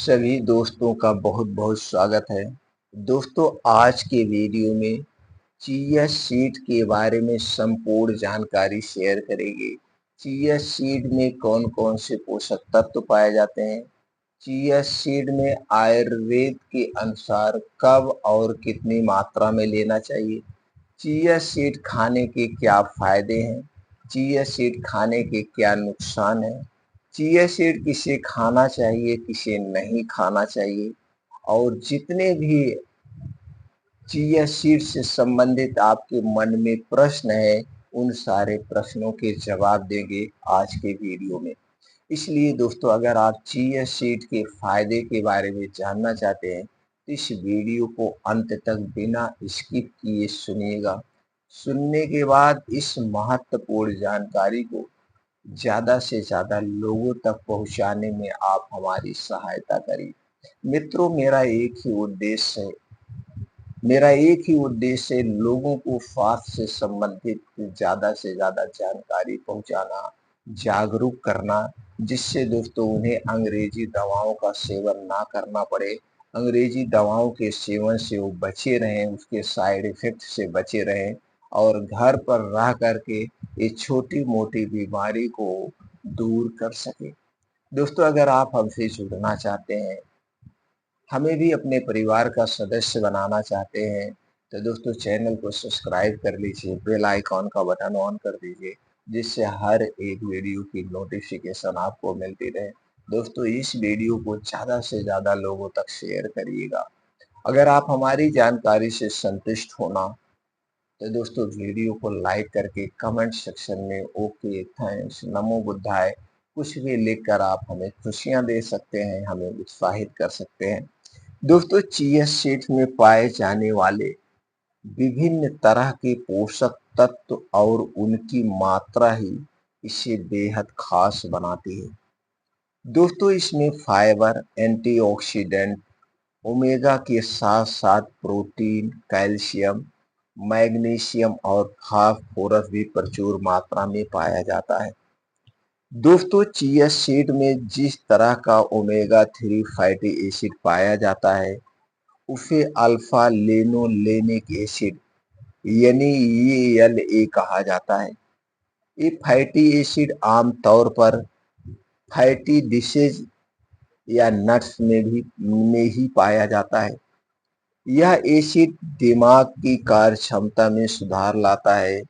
सभी दोस्तों का बहुत बहुत स्वागत है। दोस्तों, आज के वीडियो में चिया सीड के बारे में संपूर्ण जानकारी शेयर करेंगे। चिया सीड में कौन कौन से पोषक तत्व पाए जाते हैं, चिया सीड में आयुर्वेद के अनुसार कब और कितनी मात्रा में लेना चाहिए, चिया सीड खाने के क्या फायदे हैं, चिया सीड खाने के क्या नुकसान हैं, चिया सीड किसे खाना चाहिए किसे नहीं खाना चाहिए, और जितने भी चिया सीड से संबंधित आपके मन में प्रश्न है उन सारे प्रश्नों के जवाब देंगे आज के वीडियो में। इसलिए दोस्तों, अगर आप चिया सीड के फायदे के बारे में जानना चाहते हैं तो इस वीडियो को अंत तक बिना स्किप किए सुनिएगा। सुनने के बाद इस महत्वपूर्ण जानकारी को ज़्यादा से ज़्यादा लोगों तक पहुंचाने में आप हमारी सहायता करिए। मित्रों, मेरा एक ही उद्देश्य है लोगों को स्वास्थ्य से संबंधित ज़्यादा से ज़्यादा जानकारी पहुंचाना, जागरूक करना, जिससे दोस्तों उन्हें अंग्रेजी दवाओं का सेवन ना करना पड़े, अंग्रेजी दवाओं के सेवन से वो बचे रहें, उसके साइड इफ़ेक्ट से बचे रहें और घर पर रह करके ये छोटी-मोटी बीमारी को दूर कर सकें। दोस्तों, अगर आप हमसे जुड़ना चाहते हैं, हमें भी अपने परिवार का सदस्य बनाना चाहते हैं, तो दोस्तों चैनल को सब्सक्राइब कर लीजिए, बेल आइकॉन का बटन ऑन कर दीजिए, जिससे हर एक वीडियो की नोटिफिकेशन आपको मिलती रहे। दोस्तों, इस वीडियो को ज़्यादा से ज़्यादा लोगों तक शेयर करिएगा। अगर आप हमारी जानकारी से संतुष्ट होना तो दोस्तों वीडियो को लाइक करके कमेंट सेक्शन में ओके, थैंक्स, नमो बुद्धाय कुछ भी लिखकर आप हमें खुशियां दे सकते हैं, हमें उत्साहित कर सकते हैं। दोस्तों, चिया सीड्स में पाए जाने वाले विभिन्न तरह के पोषक तत्व और उनकी मात्रा ही इसे बेहद खास बनाती है। दोस्तों, इसमें फाइबर, एंटीऑक्सीडेंट, ओमेगा के साथ साथ प्रोटीन, कैल्शियम, मैग्नीशियम और फास्फोरस भी प्रचुर मात्रा में पाया जाता है। दोस्तों, चिया सीड में जिस तरह का ओमेगा 3 फैटी एसिड पाया जाता है उसे अल्फा लिनोलेनिक एसिड यानी ELA कहा जाता है। ये फैटी एसिड आमतौर पर फैटी डिशेज या नट्स में ही पाया जाता है। यह एसिड दिमाग की कार्य क्षमता में सुधार लाता है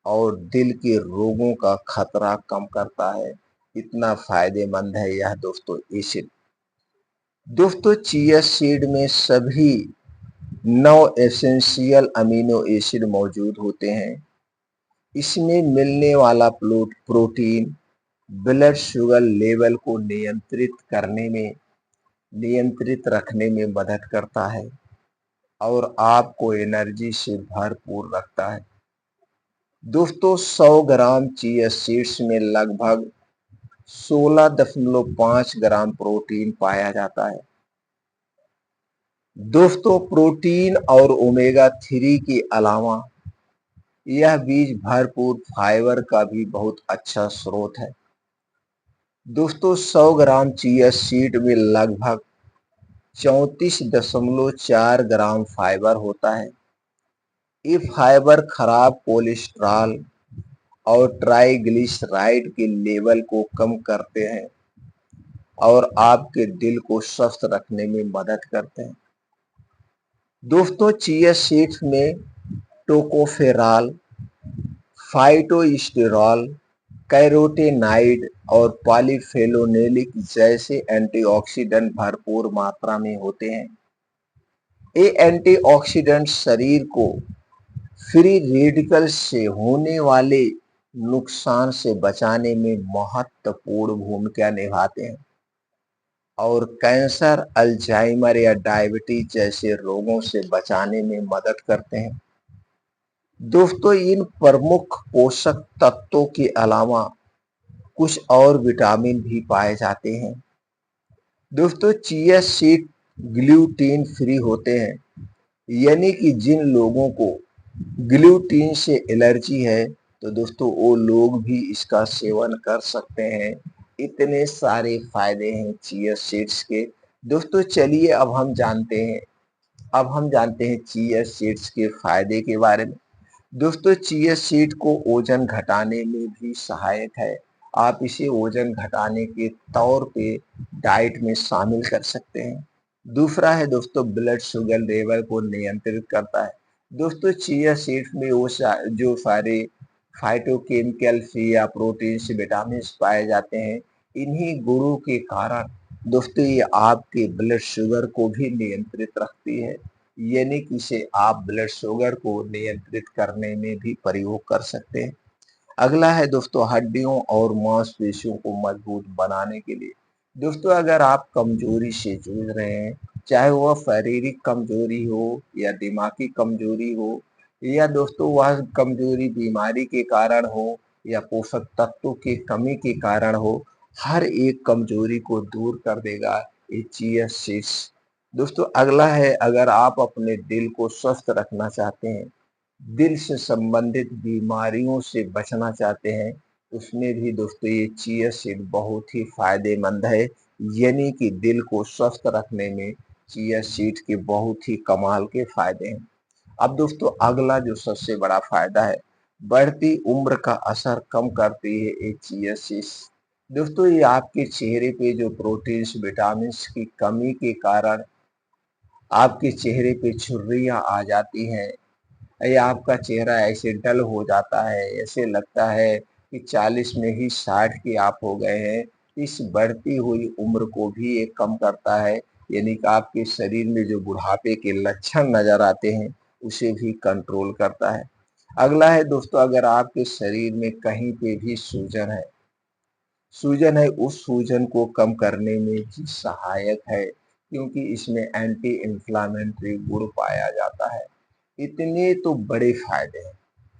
और दिल के रोगों का खतरा कम करता है। इतना फायदेमंद है यह दोस्तों एसिड। दोस्तों, चिया सीड में सभी 9 एसेंशियल अमीनो एसिड मौजूद होते हैं। इसमें मिलने वाला प्रोटीन ब्लड शुगर लेवल को नियंत्रित रखने में मदद करता है और आपको एनर्जी से भरपूर रखता है। दोस्तों, 100 ग्राम चिया सीड्स में लगभग 16.5 ग्राम प्रोटीन पाया जाता है। दोस्तों, प्रोटीन और ओमेगा 3 के अलावा यह बीज भरपूर फाइबर का भी बहुत अच्छा स्रोत है। दोस्तों, 100 ग्राम चिया सीड में लगभग 34.4 ग्राम फाइबर होता है। ये फाइबर खराब कोलेस्ट्रॉल और ट्राइग्लिसराइड के लेवल को कम करते हैं और आपके दिल को स्वस्थ रखने में मदद करते हैं। दोस्तों, चिया सीड्स में टोकोफेरॉल, फाइटोस्टेरॉल, कैरोटेनॉइड और पॉलीफेनोलिक जैसे एंटीऑक्सीडेंट भरपूर मात्रा में होते हैं। ये एंटीऑक्सीडेंट शरीर को फ्री रेडिकल से होने वाले नुकसान से बचाने में महत्वपूर्ण भूमिका निभाते हैं और कैंसर, अल्जाइमर या डायबिटीज जैसे रोगों से बचाने में मदद करते हैं। दोस्तों, इन प्रमुख पोषक तत्वों के अलावा कुछ और विटामिन भी पाए जाते हैं। दोस्तों, चिया सीड ग्लूटीन फ्री होते हैं, यानी कि जिन लोगों को ग्लूटीन से एलर्जी है तो दोस्तों वो लोग भी इसका सेवन कर सकते हैं। इतने सारे फायदे हैं चिया सीड्स के। दोस्तों चलिए अब हम जानते हैं चिया सीड्स के फायदे के बारे में। दोस्तों चिया सीड को ओजन घटाने में भी सहायक है। आप इसे ओजन घटाने के तौर पे डाइट में शामिल कर सकते हैं। दूसरा है दोस्तों ब्लड शुगर लेवल को नियंत्रित करता है। दोस्तों चिया सीड्स में जो सारे फाइटोकेमिकल्स या प्रोटीन्स विटामिन पाए जाते हैं, इन्हीं गुणों के कारण दोस्तों ये आपके ब्लड शुगर को भी नियंत्रित रखती है। यानी कि इसे आप ब्लड शुगर को नियंत्रित करने में भी प्रयोग कर सकते हैं। अगला है दोस्तों हड्डियों और मांसपेशियों को मजबूत बनाने के लिए। दोस्तों अगर आप कमजोरी से जूझ रहे हैं, चाहे वह शारीरिक कमजोरी हो या दिमागी कमजोरी हो, या दोस्तों वह कमजोरी बीमारी के कारण हो या पोषक तत्वों की कमी के कारण हो, हर एक कमजोरी को दूर कर देगा ये चिया सीड्स। दोस्तों अगला है अगर आप अपने दिल को स्वस्थ रखना चाहते हैं, दिल से संबंधित बीमारियों से बचना चाहते हैं, उसमें भी दोस्तों ये चिया सीड बहुत ही फायदेमंद है। यानी कि दिल को स्वस्थ रखने में चिया सीड के बहुत ही कमाल के फायदे हैं। अब दोस्तों अगला जो सबसे बड़ा फायदा है, बढ़ती उम्र का असर कम करती है ये चिया सीड्स। दोस्तों ये आपके चेहरे पे जो प्रोटीन्स विटामिन की कमी के कारण आपके चेहरे पे झुर्रियां आ जाती हैं, या आपका चेहरा ऐसे डल हो जाता है, ऐसे लगता है कि 40 में ही 60 के आप हो गए हैं। इस बढ़ती हुई उम्र को भी ये कम करता है। यानी कि आपके शरीर में जो बुढ़ापे के लक्षण नजर आते हैं, उसे भी कंट्रोल करता है। अगला है दोस्तों अगर आपके शरीर में कहीं पे भी सूजन है, उस सूजन को कम करने में भी सहायक है, क्योंकि इसमें एंटी इंफ्लामेटरी गुण पाया जाता है। इतने तो बड़े फायदे हैं,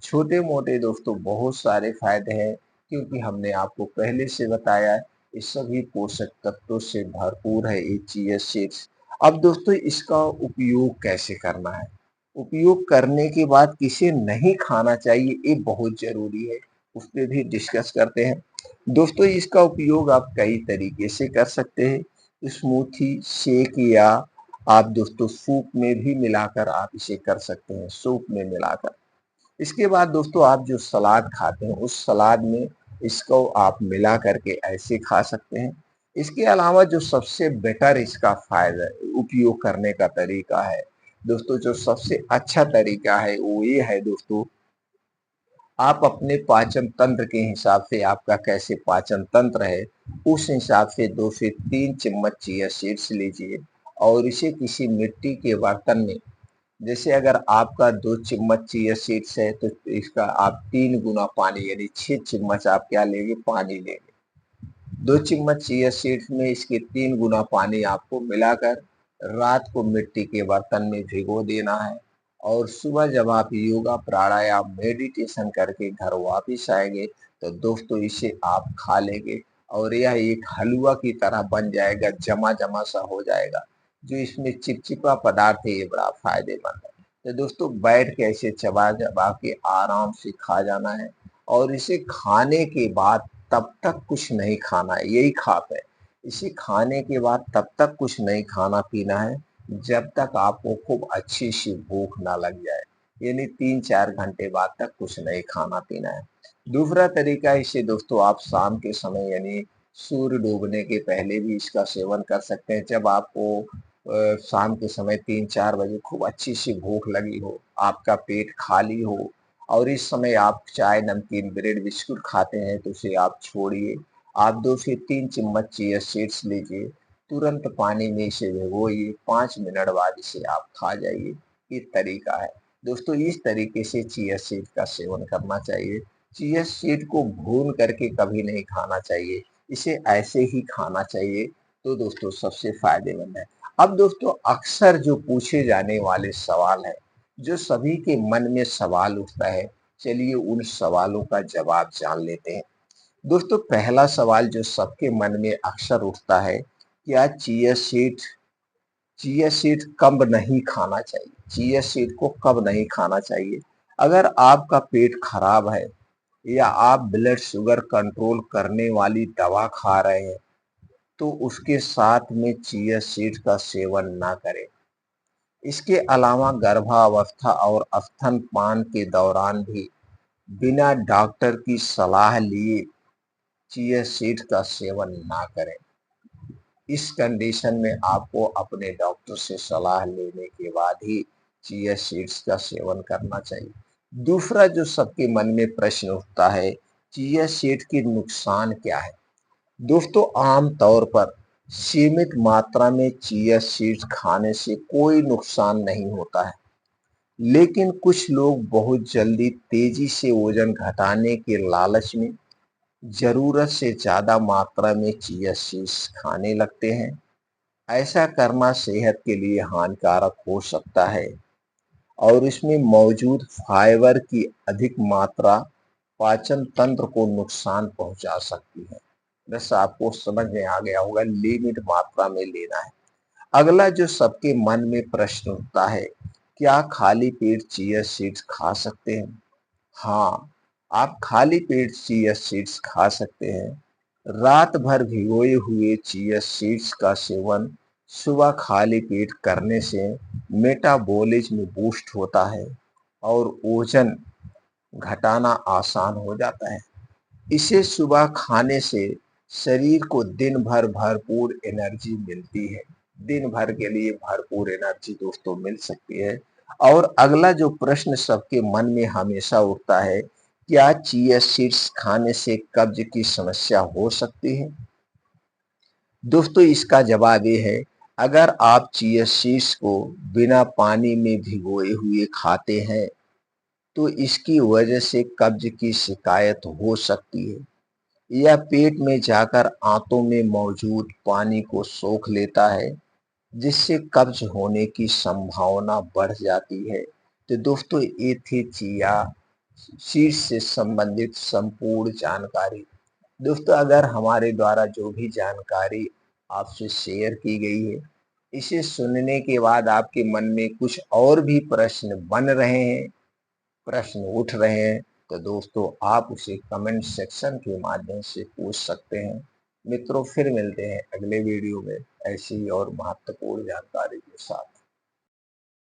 छोटे मोटे दोस्तों बहुत सारे फायदे हैं, क्योंकि हमने आपको पहले से बताया है ये सभी पोषक तत्वों से भरपूर है ये चिया सीड्स। अब दोस्तों इसका उपयोग कैसे करना है, उपयोग करने के बाद किसे नहीं खाना चाहिए ये बहुत जरूरी है, उस पर भी डिस्कस करते हैं। दोस्तों इसका उपयोग आप कई तरीके से कर सकते हैं, स्मूथी शेक या आप दोस्तों सूप में भी मिलाकर आप इसे कर सकते हैं, सूप में मिलाकर। इसके बाद दोस्तों आप जो सलाद खाते हैं उस सलाद में इसको आप मिला करके ऐसे खा सकते हैं। इसके अलावा जो सबसे बेटर इसका फायदा उपयोग करने का तरीका है दोस्तों, जो सबसे अच्छा तरीका है वो ये है दोस्तों, आप अपने पाचन तंत्र के हिसाब से आपका कैसे पाचन तंत्र है उस हिसाब से 2 से 3 चम्मच चिया सीड्स लीजिए और इसे किसी मिट्टी के बर्तन में, जैसे अगर आपका 2 चम्मच चिया सीड्स है तो इसका आप 3 गुना पानी यानी 6 चम्मच आप क्या लेंगे, पानी लेंगे। 2 चम्मच चिया सीड्स में इसके 3 गुना पानी आपको मिलाकर रात को मिट्टी के बर्तन में भिगो देना है, और सुबह जब आप योगा प्राणायाम मेडिटेशन करके घर वापिस आएंगे तो दोस्तों इसे आप खा लेंगे और यह एक हलवा की तरह बन जाएगा, जमा जमा सा हो जाएगा। जो इसमें चिपचिपा पदार्थ है ये बड़ा फायदेमंद है। तो दोस्तों बैठ के ऐसे चबा चबा के आराम से खा जाना है, और इसे खाने के बाद तब तक कुछ नहीं खाना है, यही खाप है। इसे खाने के बाद तब तक कुछ नहीं खाना पीना है जब तक आपको खूब अच्छी सी भूख ना लग जाए, यानी 3-4 घंटे बाद तक कुछ नहीं खाना पीना है। दूसरा तरीका इसे दोस्तों आप शाम के समय यानी सूर्य डूबने के पहले भी इसका सेवन कर सकते हैं। जब आपको शाम के समय 3-4 बजे खूब अच्छी सी भूख लगी हो, आपका पेट खाली हो और इस समय आप चाय नमकीन ब्रेड बिस्कुट खाते हैं तो उसे आप छोड़िए। आप 2 से 3 चम्मच चिया सीड्स लीजिए, तुरंत पानी में इसे भिगोइए, 5 मिनट बाद इसे आप खा जाइए। ये तरीका है दोस्तों, इस तरीके से चिया सीड का सेवन करना चाहिए। चिया सीड को भून करके कभी नहीं खाना चाहिए, इसे ऐसे ही खाना चाहिए, तो दोस्तों सबसे फायदेमंद है। अब दोस्तों अक्सर जो पूछे जाने वाले सवाल है, जो सभी के मन में सवाल उठता है, चलिए उन सवालों का जवाब जान लेते हैं। दोस्तों पहला सवाल जो सबके मन में अक्सर उठता है, क्या चिया सीड कब नहीं खाना चाहिए, चिया सीड को कब नहीं खाना चाहिए? अगर आपका पेट खराब है या आप ब्लड शुगर कंट्रोल करने वाली दवा खा रहे हैं, तो उसके साथ में चिया सीड्स का सेवन ना करें। इसके अलावा गर्भावस्था और स्तनपान के दौरान भी बिना डॉक्टर की सलाह लिए चिया सीड्स का सेवन ना करें। इस कंडीशन में आपको अपने डॉक्टर से सलाह लेने के बाद ही चिया सीड्स का सेवन करना चाहिए। दूसरा जो सबके मन में प्रश्न उठता है, चिया सीड के नुकसान क्या है? दोस्तों, आम तौर पर सीमित मात्रा में चिया सीड्स खाने से कोई नुकसान नहीं होता है, लेकिन कुछ लोग बहुत जल्दी तेजी से वजन घटाने के लालच में जरूरत से ज्यादा मात्रा में चिया सीड्स खाने लगते हैं। ऐसा करना सेहत के लिए हानिकारक हो सकता है और इसमें मौजूद फाइबर की अधिक मात्रा पाचन तंत्र को नुकसान पहुंचा सकती है। बस आपको समझ में आ गया होगा, लिमिट मात्रा में लेना है। अगला जो सबके मन में प्रश्न उठता है, क्या खाली पेट चिया सीड्स खा सकते हैं? हाँ, आप खाली पेट चिया सीड्स खा सकते हैं। रात भर भिगोए हुए चिया सीड्स का सेवन सुबह खाली पेट करने से मेटाबॉलिज्म बूस्ट होता है और वजन घटाना आसान हो जाता है। इसे सुबह खाने से शरीर को दिन भर भरपूर एनर्जी मिलती है। दिन भर के लिए भरपूर एनर्जी दोस्तों मिल सकती है। और अगला जो प्रश्न सबके मन में हमेशा उठता है, क्या चिया सीड्स खाने से कब्ज की समस्या हो सकती है? दोस्तों, इसका जवाब ये है, अगर आप चिया सीड्स को बिना पानी में भिगोए हुए खाते हैं तो इसकी वजह से कब्ज की शिकायत हो सकती है। यह पेट में जाकर आंतों में मौजूद पानी को सोख लेता है, जिससे कब्ज होने की संभावना बढ़ जाती है। तो दोस्तों, ये थी चिया सीड्स से संबंधित संपूर्ण जानकारी। दोस्तों, अगर हमारे द्वारा जो भी जानकारी आपसे शेयर की गई है, इसे सुनने के बाद आपके मन में कुछ और भी प्रश्न बन रहे हैं, प्रश्न उठ रहे हैं, तो दोस्तों आप उसे कमेंट सेक्शन के माध्यम से पूछ सकते हैं। मित्रों, फिर मिलते हैं अगले वीडियो में ऐसी और महत्वपूर्ण जानकारी के साथ।